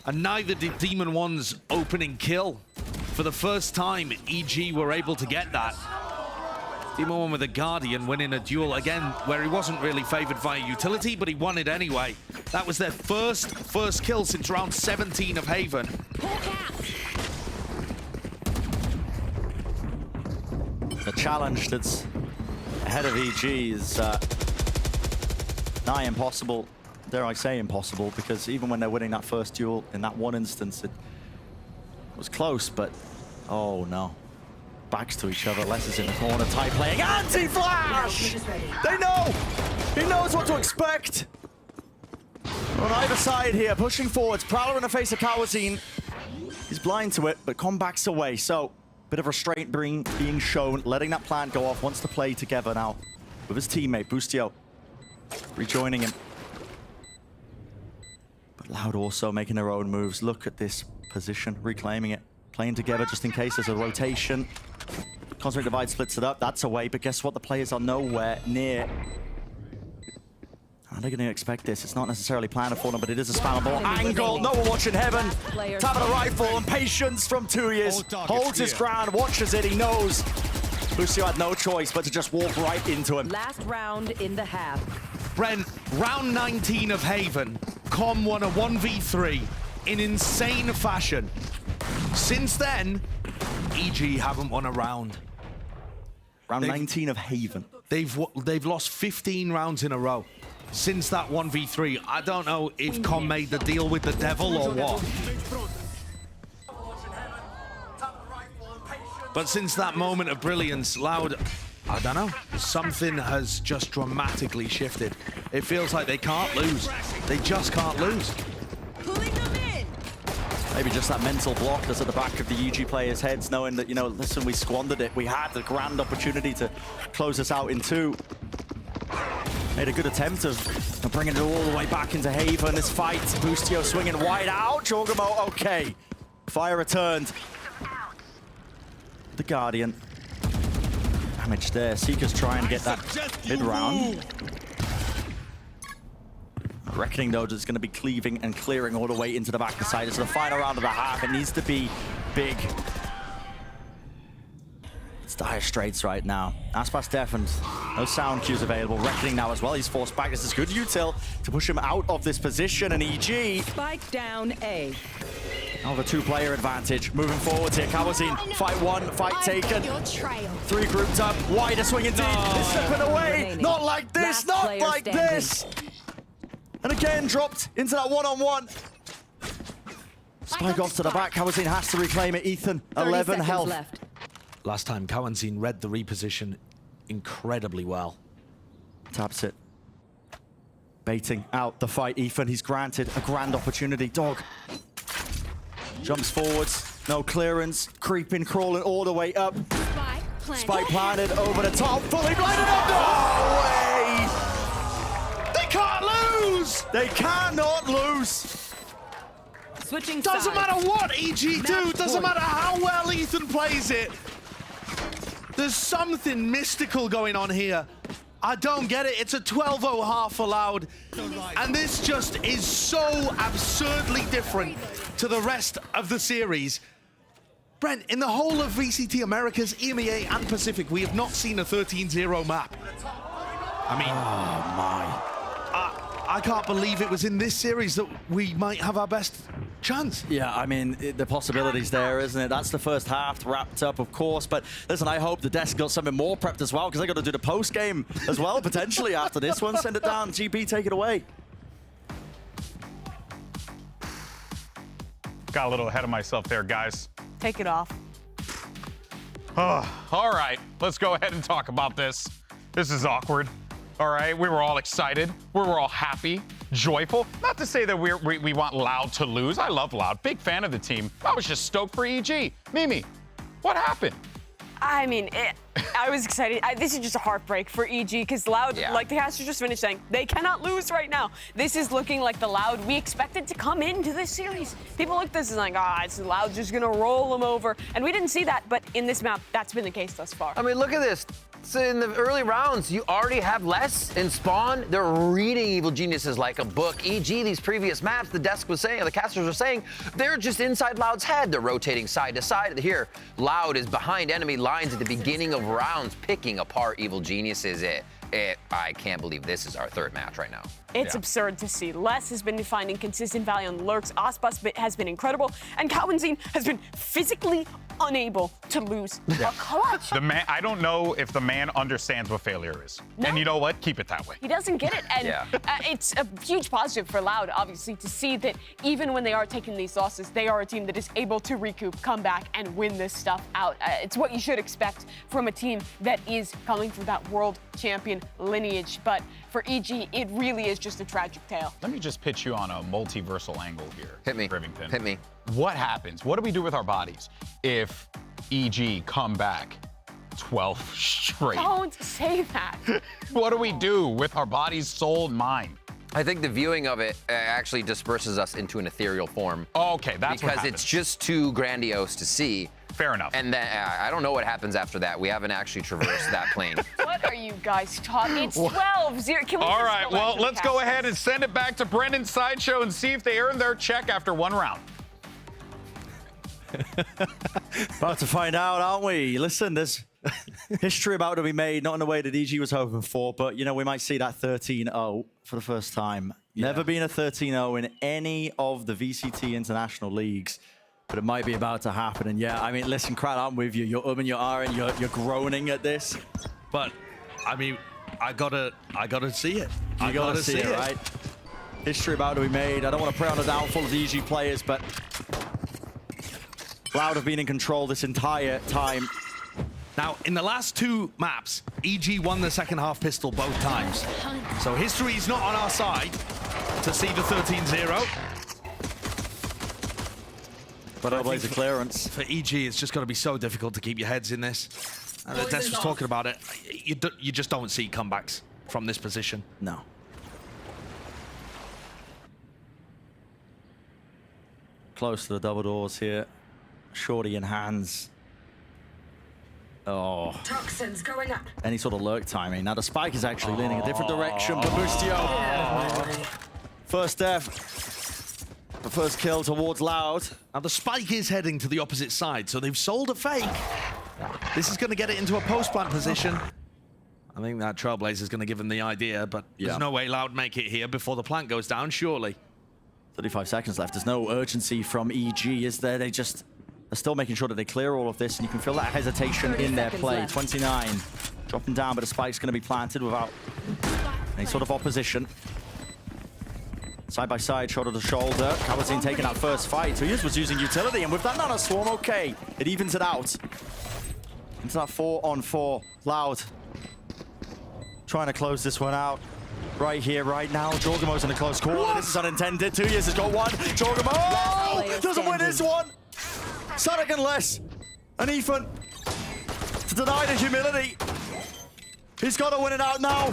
And neither did Demon One's opening kill. For the first time, EG were able to get that. Demon One with a Guardian winning a duel, again, where he wasn't really favored via utility, but he won it anyway. That was their first kill since round 17 of Haven. The challenge that's ahead of EG is nigh impossible. Dare I say impossible, because even when they're winning that first duel, in that one instance, it was close, but oh no. Backs to each other, Les is in the corner, tight playing, anti-flash! They know! He knows what to expect! On either side here, pushing forwards, Prowler in the face of Kawaseen. He's blind to it, but Con backs away, so Bit of restraint being shown, letting that plan go off, wants to play together now with his teammate, Boostio, rejoining him. But Loud also making their own moves. Look at this position, reclaiming it, playing together just in case there's a rotation. Cosmic Divide splits it up, that's away, but guess what? The players are nowhere near. Are they going to expect this? It's not necessarily planned for them, but it is a spammable angle. No one watching Heaven. Tap of the rifle and patience from 2 years. Holds his ground, watches it, he knows. Lucio had no choice but to just walk right into him. Last round in the half. Brent, round 19 of Haven, Com won a 1v3 in insane fashion. Since then, EG haven't won a round. Round 19 of Haven. They've lost 15 rounds in a row. Since that 1v3, I don't know if Com made the deal with the devil or what. But since that moment of brilliance, Loud, I don't know, something has just dramatically shifted. It feels like they can't lose. They just can't lose. Maybe just that mental block that's at the back of the EG players' heads, knowing that, you know, listen, we squandered it. We had the grand opportunity to close us out in 2. Made a good attempt of bringing it all the way back into Haven. This fight, Boostio swinging wide out. Jorgamo, okay. Fire returned. The Guardian. Damage there. Seeker's trying to get that mid-round. Reckoning, though, is going to be cleaving and clearing all the way into the back of the side. It's the final round of the half. It needs to be big. It's dire straits right now. Aspas deafened. No sound cues available. Reckoning now as well. He's forced back. This is good util to push him out of this position. And EG. Spike down A. Now the 2-player advantage. Moving forward here. Kawazin. Fight 1. Fight taken. 3 grouped up. Wider swing indeed. It's slipping away. Not like this. Not like this. And again dropped into that one-on-one. Spike off to the back. Kawazin has to reclaim it. Ethan, 11 health. Left. Last time, Kawazin read the reposition incredibly well. Taps it. Baiting out the fight. Ethan, he's granted a grand opportunity. Dog jumps forwards. No clearance. Creeping, crawling all the way up. Spike planted over the top. Fully blinded up. No way! They can't lose! They cannot lose. Switching Doesn't sides. matter what EG do. Doesn't matter how well Ethan plays it. There's something mystical going on here. I don't get it. It's a 12-0 half allowed. And this just is so absurdly different to the rest of the series. Brent, in the whole of VCT Americas, EMEA, and Pacific, we have not seen a 13-0 map. I mean, Oh my. I can't believe it was in this series that we might have our best chance. Yeah, I mean, the possibility's there, isn't it? That's the first half wrapped up, of course. But listen, I hope the desk got something more prepped as well, because they got to do the post game as well, potentially after this one. Send it down. GP, take it away. Got a little ahead of myself there, guys. Take it off. All right, let's go ahead and talk about this. This is awkward. All right, we were all excited. We were all happy, joyful. Not to say that we want Loud to lose. I love Loud, big fan of the team. I was just stoked for EG. Mimi, what happened? I mean, I was excited. This is just a heartbreak for EG because Loud, like the caster just finished saying, they cannot lose right now. This is looking like the Loud we expected to come into this series. People look at this and like, it's Loud just gonna roll them over. And we didn't see that, but in this map, that's been the case thus far. I mean, look at this. So in the early rounds, you already have less in spawn. They're reading Evil Geniuses like a book. EG, these previous maps, the desk was saying, the casters were saying, they're just inside Loud's head. They're rotating side to side. Here, Loud is behind enemy lines at the beginning of rounds, picking apart Evil Geniuses. I can't believe this is our 3rd match right now. It's absurd to see. Les has been finding consistent value on lurks. Aspas has been incredible. And Kawazin has been physically unable to lose a clutch. The man, I don't know if the man understands what failure is. No. And you know what? Keep it that way. He doesn't get it. And it's a huge positive for Loud, obviously, to see that even when they are taking these losses, they are a team that is able to recoup, come back, and win this stuff out. It's what you should expect from a team that is coming from that world champion lineage. But for EG, it really is just a tragic tale. Let me just pitch you on a multiversal angle here. Hit me. Rivington. Hit me. What happens? What do we do with our bodies if EG come back 12 straight. Don't say that. What do we do with our bodies, soul, and mind? I think the viewing of it actually disperses us into an ethereal form. Okay, that's what because happens. it's just too grandiose to see. Fair enough. And then I don't know what happens after that. We haven't actually traversed that plane. What are you guys talking? It's 12-0. Can we All just right, go back well, to the let's go cast? ahead and send it back to Brendan's Sideshow and see if they earn their check after one round. About to find out, aren't we? Listen, there's history about to be made, not in the way that EG was hoping for, but, you know, we might see that 13-0 for the first time. Never been a 13-0 in any of the VCT international leagues, but it might be about to happen. And yeah, I mean, listen, Krat, I'm with you. You're and you're ahhing, you're groaning at this. But, I mean, I gotta see it. You gotta see it, right? History about to be made. I don't want to prey on the downfall of the EG players, but Loud have been in control this entire time. Now, in the last two maps, EG won the second half pistol both times. So history's not on our side to see the 13-0. But I blaze a clearance. For EG, it's just got to be so difficult to keep your heads in this. Des was talking about it. You just don't see comebacks from this position. No. Close to the double doors here. Shorty in hands. Oh. Toxins going up. Any sort of lurk timing. Now the spike is actually leaning a different direction, but Bustio. First death. The first kill towards Loud. Now the spike is heading to the opposite side, so they've sold a fake. This is going to get it into a post-plant position. I think that Trailblazer is going to give him the idea, but there's no way Loud make it here before the plant goes down, surely. 35 seconds left. There's no urgency from EG, is there? They're still making sure that they clear all of this, and you can feel that hesitation in their play. left. 29, dropping down, but the spike's going to be planted without any sort of opposition. Side by side, shoulder to shoulder. Cowardine taking that first fight. So he was using utility, and with that Nano Swarm, okay, it evens it out. Into that 4-on-4. Loud trying to close this one out. Right here, right now. Jorgamo's in a close corner. This is unintended. 2 years has got one. Jorgamo doesn't win this one. Sonic and Les. And Ethan to deny the humility. He's got to win it out now.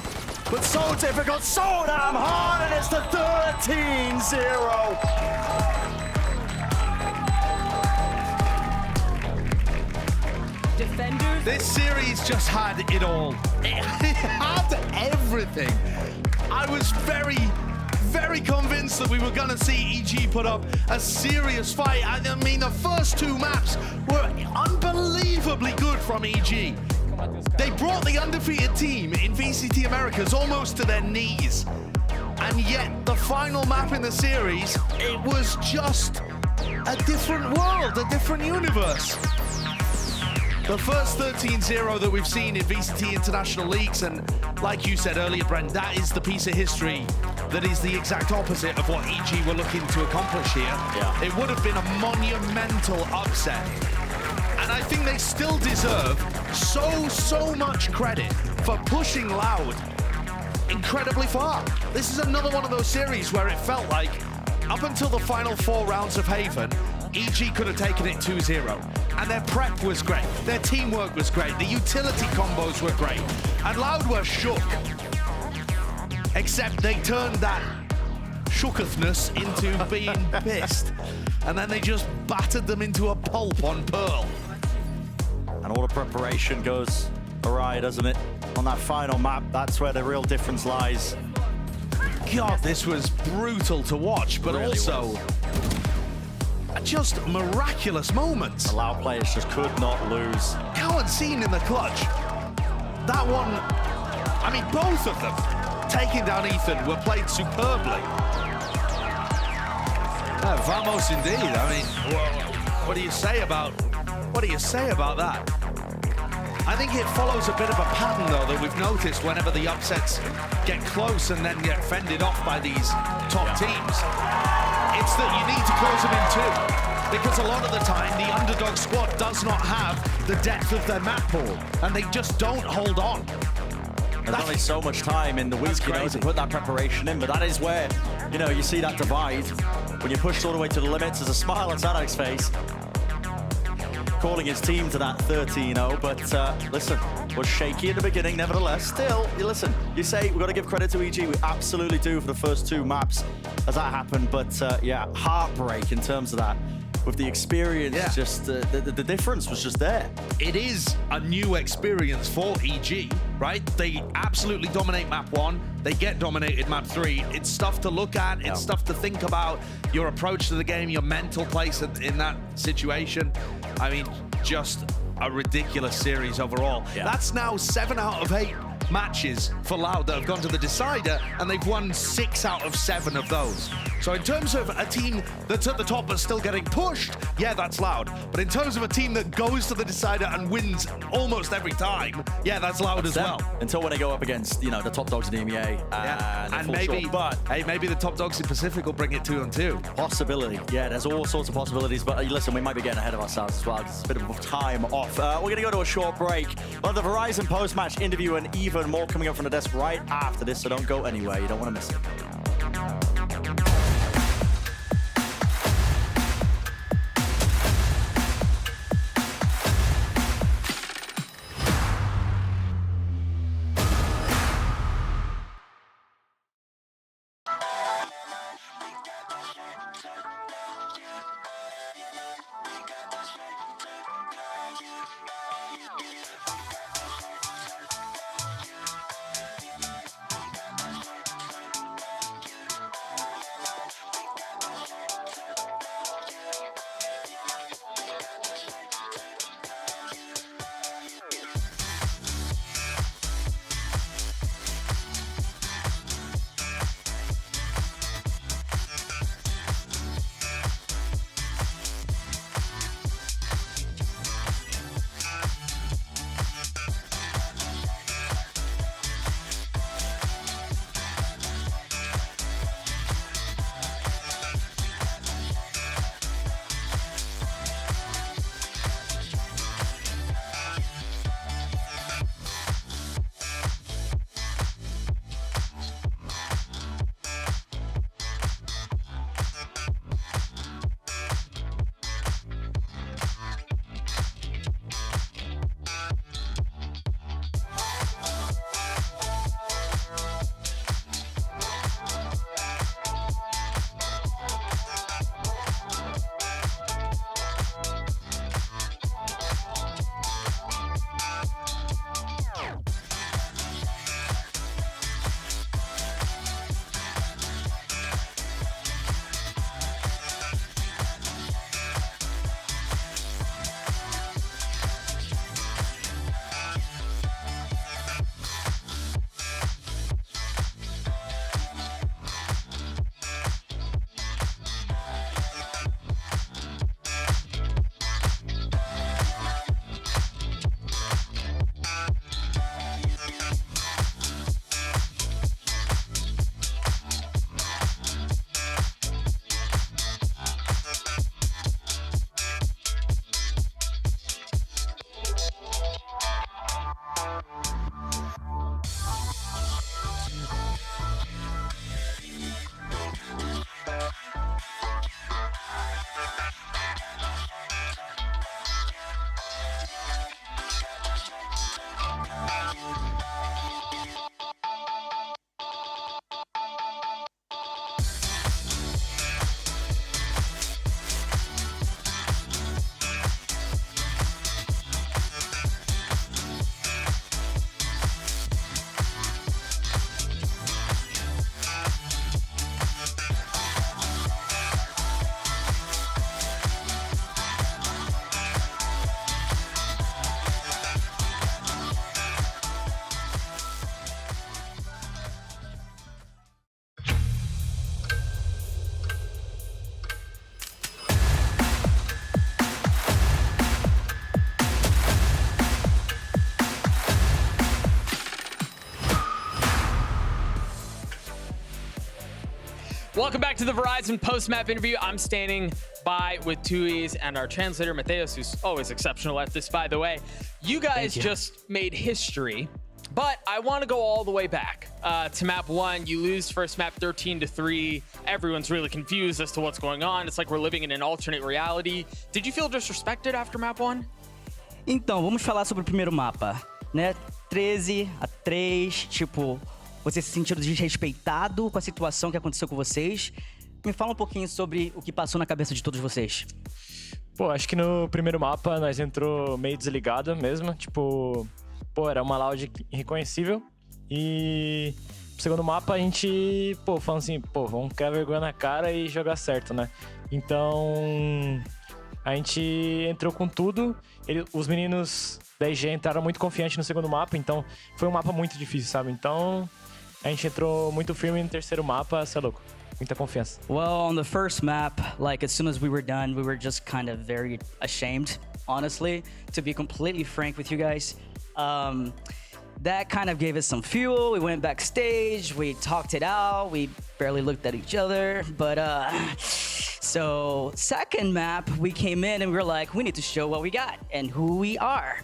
But so difficult, so damn hard, and it's the 13-0. Defenders. This series just had it all. It had everything. I was very, very convinced that we were going to see EG put up a serious fight. I mean, the first two maps were unbelievably good from EG. They brought the undefeated team in VCT Americas almost to their knees. And yet, the final map in the series, it was just a different world, a different universe. The first 13-0 that we've seen in VCT International Leagues, and like you said earlier, Brent, that is the piece of history that is the exact opposite of what EG were looking to accomplish here. Yeah. It would have been a monumental upset. And I think they still deserve so much credit for pushing Loud incredibly far. This is another one of those series where it felt like, up until the final 4 rounds of Haven, EG could have taken it 2-0. And their prep was great, their teamwork was great, the utility combos were great, and Loud were shook. Except they turned that shookethness into being pissed. And then they just battered them into a pulp on Pearl. And all the preparation goes awry, doesn't it? On that final map, that's where the real difference lies. God, this was brutal to watch, but Really also just miraculous moments. The Loud players just could not lose. Coward seen in the clutch. That one, I mean, both of them taking down Ethan were played superbly. Vamos indeed. I mean, what do you say about that? I think it follows a bit of a pattern, though, that we've noticed whenever the upsets get close and then get fended off by these top teams. It's that you need to close them in too. Because a lot of the time, the underdog squad does not have the depth of their map pool, and they just don't hold on. There's only so much time in the week, you know, to put that preparation in, but that is where, you know, you see that divide. When you push all the way to the limits, there's a smile on Zadok's face. recalling his team to that 13-0, but listen, was shaky in the beginning, nevertheless. Still, listen, you say we've got to give credit to EG. We absolutely do for the first 2 maps as that happened, but yeah, heartbreak in terms of that. With the experience, just the difference was just there. It is a new experience for EG, right? They absolutely dominate map 1. They get dominated map 3. It's stuff to look at. It's stuff to think about. Your approach to the game, your mental place in that situation. I mean, just a ridiculous series overall. That's now 7 out of 8 matches for Loud that have gone to the decider, and they've won 6 out of 7 of those. So in terms of a team that's at the top but still getting pushed, yeah, that's Loud. But in terms of a team that goes to the decider and wins almost every time, yeah, that's Loud as well. Until when they go up against, you know, the top dogs in the EMEA. And maybe, hey, maybe the top dogs in Pacific will bring it 2-2. Possibility. Yeah, there's all sorts of possibilities. But listen, we might be getting ahead of ourselves as well. It's a bit of time off. We're going to go to a short break. We'll have the Verizon post-match interview and even more coming up from the desk right after this, so don't go anywhere. You don't want to miss it. Welcome back to the Verizon post-map interview. I'm standing by with Tui's and our translator, Mateus, who's always exceptional at this, by the way. You guys just made history, but I want to go all the way back. to map 1. You lose first map 13-3. Everyone's really confused as to what's going on. It's like we're living in an alternate reality. Did you feel disrespected after map 1? Então, vamos falar sobre o primeiro mapa, né? 13-3, tipo, você se sentiu desrespeitado com a situação que aconteceu com vocês? Me fala um pouquinho sobre o que passou na cabeça de todos vocês. Pô, acho que no primeiro mapa nós entrou meio desligado mesmo, tipo, pô, era uma loud irreconhecível. E no segundo mapa a gente, pô, falando assim, pô, vamos criar vergonha na cara e jogar certo, né? Então, a gente entrou com tudo. Os meninos da IG entraram muito confiantes no segundo mapa, então foi um mapa muito difícil, sabe? Então, a gente entrou muito firme no terceiro mapa, cê é louco. Muita confiança. Well, on the first map, like as soon as we were done, we were just kind of very ashamed, honestly, to be completely frank with you guys. That kind of gave us some fuel. We went backstage, we talked it out, we barely looked at each other, but so second map, we came in and we were like, we need to show what we got and who we are.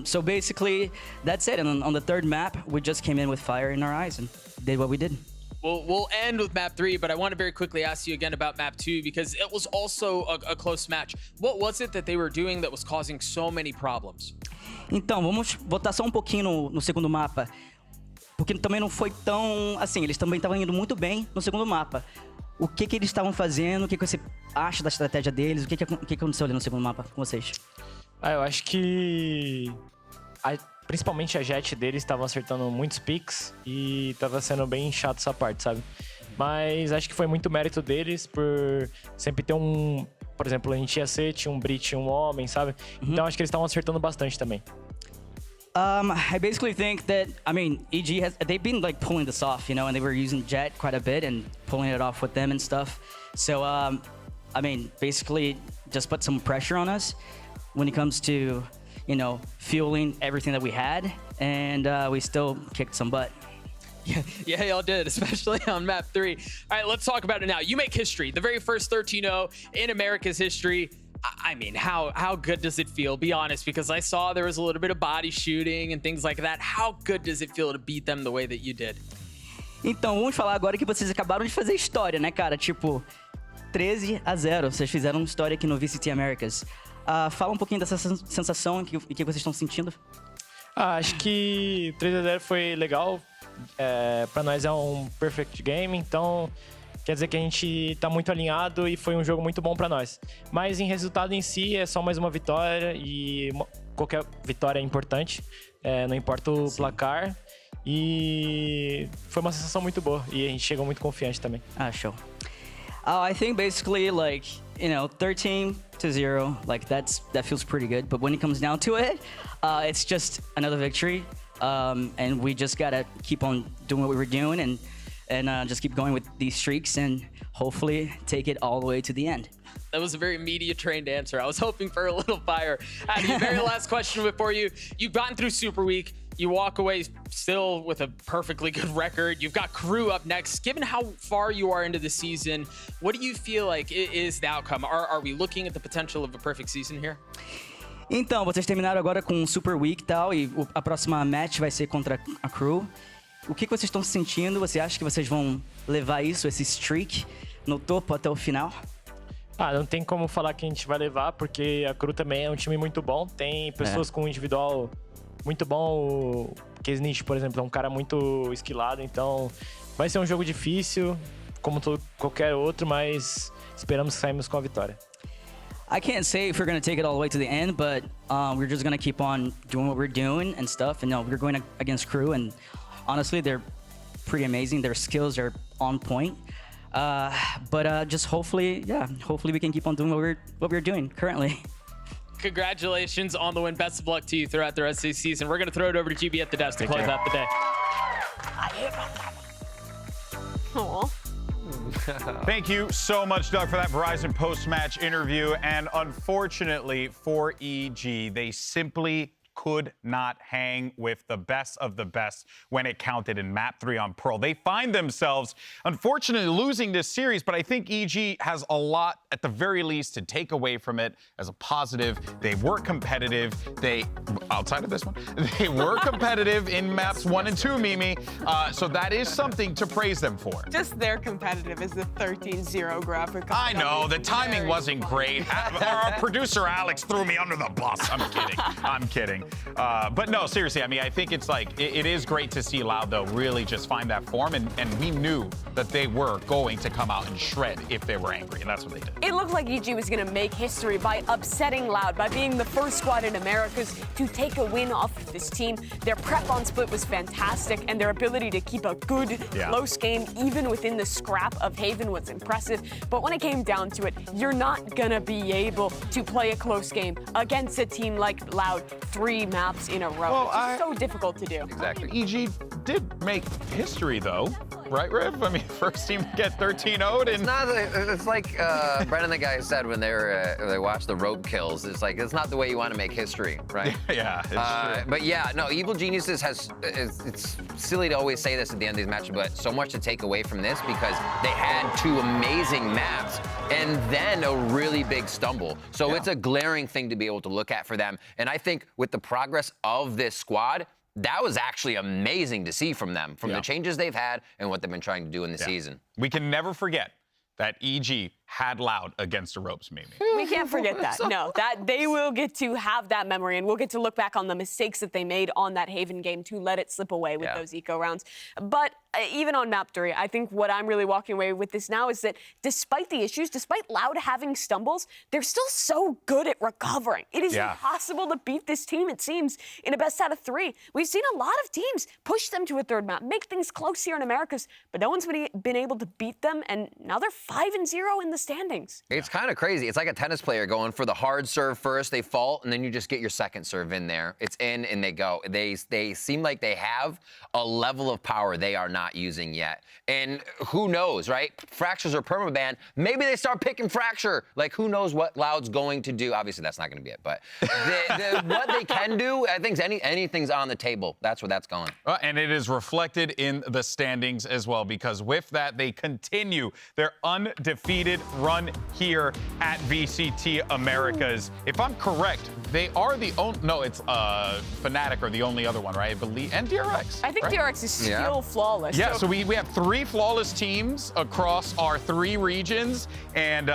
So basically, that's it. And on the third map, we just came in with fire in our eyes and did what we did. We'll end with map 3, but I want to very quickly ask you again about map 2 because it was also a close match. What was it that they were doing that was causing so many problems? Então, vamos voltar só um pouquinho no segundo mapa, porque também não foi tão assim, eles também estavam indo muito bem no segundo mapa. O que eles estavam fazendo, o que você acha da estratégia deles, o que aconteceu ali no segundo mapa com vocês? Eu acho que principalmente a jet deles estavam acertando muitos picks e tava sendo bem chato essa parte, sabe? Mas acho que foi muito mérito deles por sempre ter por exemplo, a gente ia ser, tinha um Brit, tinha um homem, sabe? Então acho que eles estavam acertando bastante também. I basically think that, I mean, EG they've been like pulling this off, you know, and they were using Jet quite a bit and pulling it off with them and stuff. So, I mean, basically just put some pressure on us when it comes to, you know, fueling everything that we had, and we still kicked some butt. Yeah, y'all did, especially on map 3. All right, let's talk about it now. You make history, the very first 13-0 in America's history. I mean, how good does it feel? Be honest, because I saw there was a little bit of body shooting and things like that. How good does it feel to beat them the way that you did? Então, vamos falar agora que vocês acabaram de fazer história, né, cara? Tipo, 13-0. Vocês fizeram história aqui no VCT Americas. Fala um pouquinho dessa sensação que vocês estão sentindo. Acho que 3-0 foi legal. Pra nós é um perfect game, então quer dizer que a gente tá muito alinhado e foi um jogo muito bom pra nós. Mas em resultado em si é só mais uma vitória e qualquer vitória é importante, não importa o placar. E foi uma sensação muito boa e a gente chegou muito confiante também. Show. I think basically like, you know, 13-0, like that feels pretty good. But when it comes down to it, it's just another victory. And we just gotta keep on doing what we were doing and just keep going with these streaks and hopefully take it all the way to the end. That was a very media-trained answer. I was hoping for a little fire. The very last question before you. You've gotten through Super Week. You walk away still with a perfectly good record. You've got Crew up next. Given how far you are into the season, what do you feel like is the outcome? Are we looking at the potential of a perfect season here? Então, vocês terminaram agora com o Super Week e tal, e a próxima match vai ser contra a Crew. O que vocês estão sentindo? Você acha que vocês vão levar isso, esse streak, no topo até o final? Não tem como falar que a gente vai levar, porque a Crew também é um time muito bom. Tem pessoas com um individual muito bom. O Kesnich, por exemplo, é um cara muito esquilado, então vai ser um jogo difícil, como qualquer outro, mas esperamos que saímos com a vitória. I can't say if we're going to take it all the way to the end, but we're just going to keep on doing what we're doing and stuff. And we're going against Crew, and honestly, they're pretty amazing. Their skills are on point. But just hopefully we can keep on doing what we're doing currently. Congratulations on the win. Best of luck to you throughout the rest of the season. We're going to throw it over to GB at the desk to close out the day. Aw. Thank you so much, Doug, for that Verizon post-match interview. And unfortunately for EG, they simply could not hang with the best of the best when it counted in Map 3 on Pearl. They find themselves, unfortunately, losing this series, but I think EG has a lot, at the very least, to take away from it as a positive. They were competitive. Outside of this one, they were competitive in Maps 1 and 2, Mimi. So that is something to praise them for. Just their competitive is the 13-0 graphic. I know, the timing wasn't great. Our producer Alex threw me under the bus. I'm kidding. I'm kidding. But no, seriously, I mean, I think it's like, it is great to see Loud, though, really just find that form. And we knew that they were going to come out and shred if they were angry, and that's what they did. It looked like EG was going to make history by upsetting Loud, by being the first squad in Americas to take a win off of this team. Their prep on split was fantastic, and their ability to keep a good, close game, even within the scrap of Haven, was impressive. But when it came down to it, you're not going to be able to play a close game against a team like Loud 3 maps in a row. Well, it's so difficult to do. Exactly. EG did make history, though. Right, Riv? I mean, first team to get 13-0'd. It's like Brennan, the guy, said when they watched the rope kills. It's like, it's not the way you want to make history, right? Yeah, it's true. But yeah, no, Evil Geniuses it's silly to always say this at the end of these matches, but so much to take away from this because they had 2 amazing maps and then a really big stumble. So it's a glaring thing to be able to look at for them. And I think with the progress of this squad, that was actually amazing to see from them, from the changes they've had and what they've been trying to do in the season. We can never forget that EG had Loud against the ropes, Mimi. We can't forget that. No, that they will get to have that memory, and we'll get to look back on the mistakes that they made on that Haven game to let it slip away with those eco rounds. But even on Map 3, I think what I'm really walking away with this now is that despite the issues, despite Loud having stumbles, they're still so good at recovering. It is impossible to beat this team, it seems, in a best out of 3. We've seen a lot of teams push them to a 3rd map, make things close here in Americas, but no one's been able to beat them, and now they're 5-0 in the standings. It's kind of crazy. It's like a tennis player going for the hard serve first, they fault, and then you just get your second serve in there. It's in, and they go. They seem like they have a level of power they are not using yet. And who knows, right? Fractures are permaban. Maybe they start picking Fracture. Like, who knows what Loud's going to do? Obviously, that's not going to be it, but what they can do, I think anything's on the table. That's where that's going. And it is reflected in the standings as well, because with that, they continue their undefeated run here at VCT Americas. If I'm correct, they are the only, no, it's Fnatic are the only other one, right? I believe, and DRX. I think DRX is still flawless. Yeah, so we have 3 flawless teams across our 3 regions, and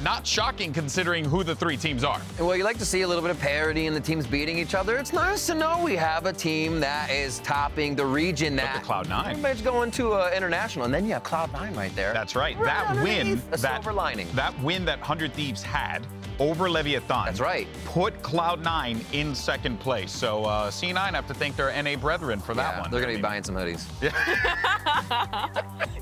not shocking considering who the 3 teams are. Well, you like to see a little bit of parity in the teams beating each other. It's nice to know we have a team that is topping the region that Cloud9. Everybody's going to international, and then you have Cloud9 right there. That's right. That win, silver lining. That win that 100 Thieves had over Leviathan. That's right. Put Cloud9 in 2nd place. So C9 have to thank their NA brethren for that one. They're going to be buying some hoodies.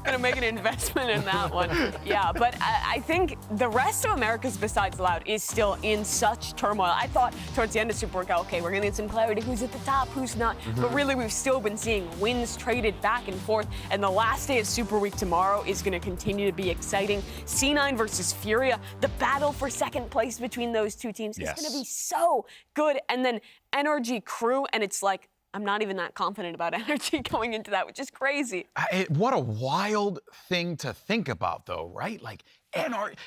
Gonna make an investment in that one. Yeah, but I think the rest of Americas besides Loud is still in such turmoil. I thought towards the end of Super Workout, okay, we're gonna get some clarity, who's at the top, who's not. But really, we've still been seeing wins traded back and forth, and the last day of Super Week tomorrow is gonna continue to be exciting. C9 versus Furia, the battle for 2nd place between those 2 teams is gonna be so good. And then NRG Crew, and it's like, I'm not even that confident about NRG going into that, which is crazy. What a wild thing to think about, though, right? Like,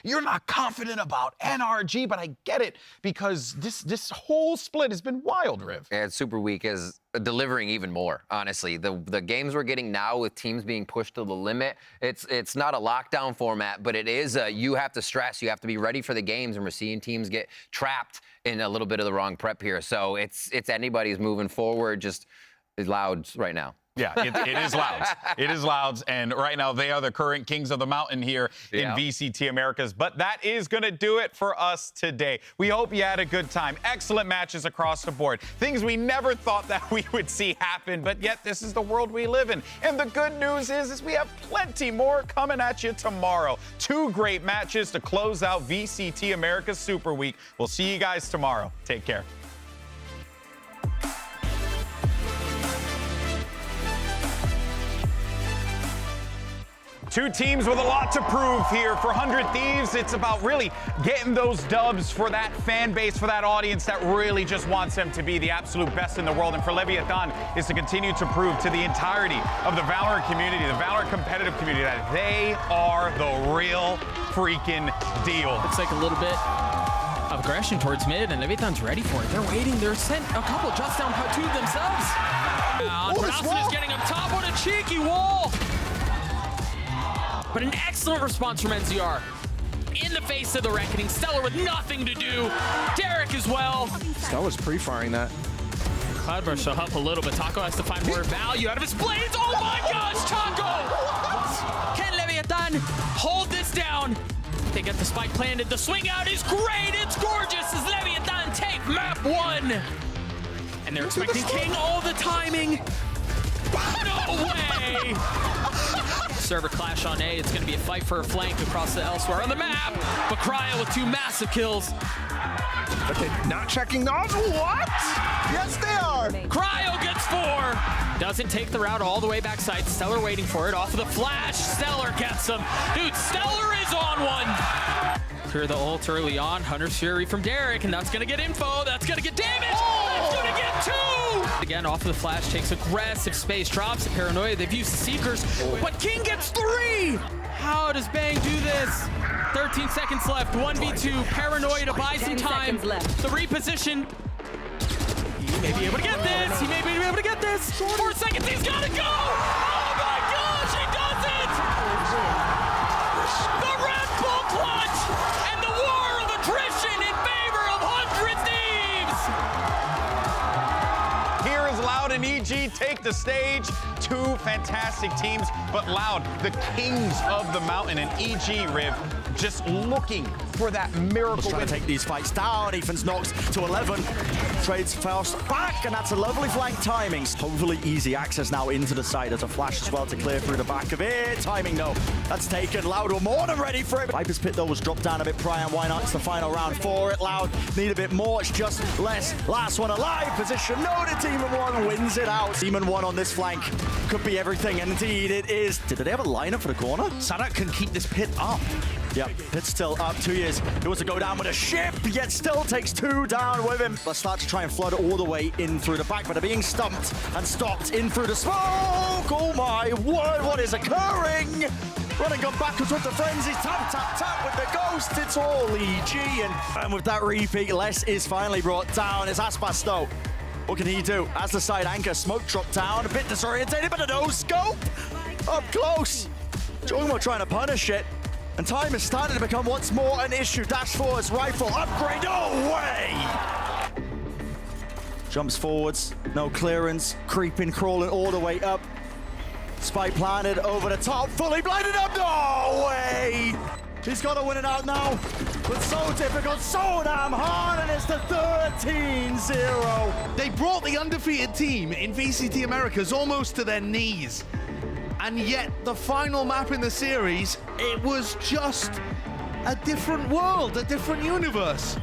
you're not confident about NRG, but I get it because this whole split has been wild, Riv. And Super Week is delivering even more, honestly. The games we're getting now with teams being pushed to the limit, it's not a lockdown format, but it is you have to stress, you have to be ready for the games, and we're seeing teams get trapped in a little bit of the wrong prep here. So it's anybody's moving forward, just Loud right now. Yeah, it is Louds. It is Louds, and right now they are the current kings of the mountain here in VCT Americas. But that is going to do it for us today. We hope you had a good time. Excellent matches across the board. Things we never thought that we would see happen, but yet this is the world we live in. And the good news is we have plenty more coming at you tomorrow. 2 great matches to close out VCT Americas Super Week. We'll see you guys tomorrow. Take care. Two teams with a lot to prove here. For 100 Thieves, it's about really getting those dubs for that fan base, for that audience that really just wants them to be the absolute best in the world. And for Leviathan is to continue to prove to the entirety of the Valorant community, the Valorant competitive community, that they are the real freaking deal. Looks like a little bit of aggression towards mid, and Leviathan's ready for it. They're waiting. They're sent a couple just down to themselves. Nelson is getting up top. What a cheeky wall! But an excellent response from NZR. In the face of the reckoning, Stellar with nothing to do. Derek as well. Stellar's pre-firing that. Cloudburst will help a little, but Taco has to find more value out of his blades. Oh my gosh, Taco! Can Leviathan hold this down? They get the spike planted. The swing out is great. It's gorgeous as Leviathan take map 1. And they're expecting King all the timing. No way! Server clash on A. It's going to be a fight for a flank across the elsewhere on the map. But Cryo with 2 massive kills. But they're not checking those. What? Yes, they are. Cryo gets 4. Doesn't take the route all the way backside. Stellar waiting for it. Off of the flash. Stellar gets him. Dude, Stellar is on one. Clear the ult early on. Hunter's Fury from Derek, and that's going to get info. That's going to get damage. That's going to get 2. Again, off of the flash, takes aggressive space, drops a Paranoia. They've used the Seekers, but King gets 3. How does Bang do this? 13 seconds left, 1v2. Paranoia to buy some time. The reposition. He may be able to get this. He may be able to get this. 4 seconds, he's got to go. Oh my gosh, he does it. The Red Bull clutch and the war of attrition in favor of 100 Thieves. Here is Loud and EG take the stage. 2 fantastic teams, but Loud, the kings of the mountain, and EG Riv just looking for that miracle. Trying to take these fights down. Ethan's knocked to 11. Trades first back, and that's a lovely flank timings. Hopefully easy access now into the side. There's a flash as well to clear through the back of it. Timing, no. That's taken. Loud were more than ready for it. Viper's Pit, though, was dropped down a bit prior. Why not? It's the final round for it. Loud need a bit more. It's just less. Last one alive. Position. No, the Demon 1 wins it out. Demon 1 on this flank could be everything. And indeed, it is. Did they have a lineup for the corner? Sadak can keep this pit up. Yep, Pit's still up. 2 years. He wants to go down with a ship, yet still takes 2 down with him. Let's start to try and flood all the way in through the back, but they're being stumped and stopped in through the smoke. Oh my word, what is occurring? Running gun backwards with the frenzy. Tap, tap, tap with the ghost. It's all EG. And with that repeat, Les is finally brought down. It's Aspas though. What can he do? As the side anchor, smoke dropped down. A bit disorientated, but a no scope. Up close. Joimo trying to punish it. And time is starting to become once more an issue. Dash forwards, rifle, upgrade, no way! Jumps forwards, no clearance, creeping, crawling all the way up. Spike planted over the top, fully blinded up, no way! He's got to win it out now, but so difficult, so damn hard, and it's the 13-0. They brought the undefeated team in VCT Americas almost to their knees. And yet, the final map in the series, it was just a different world, a different universe.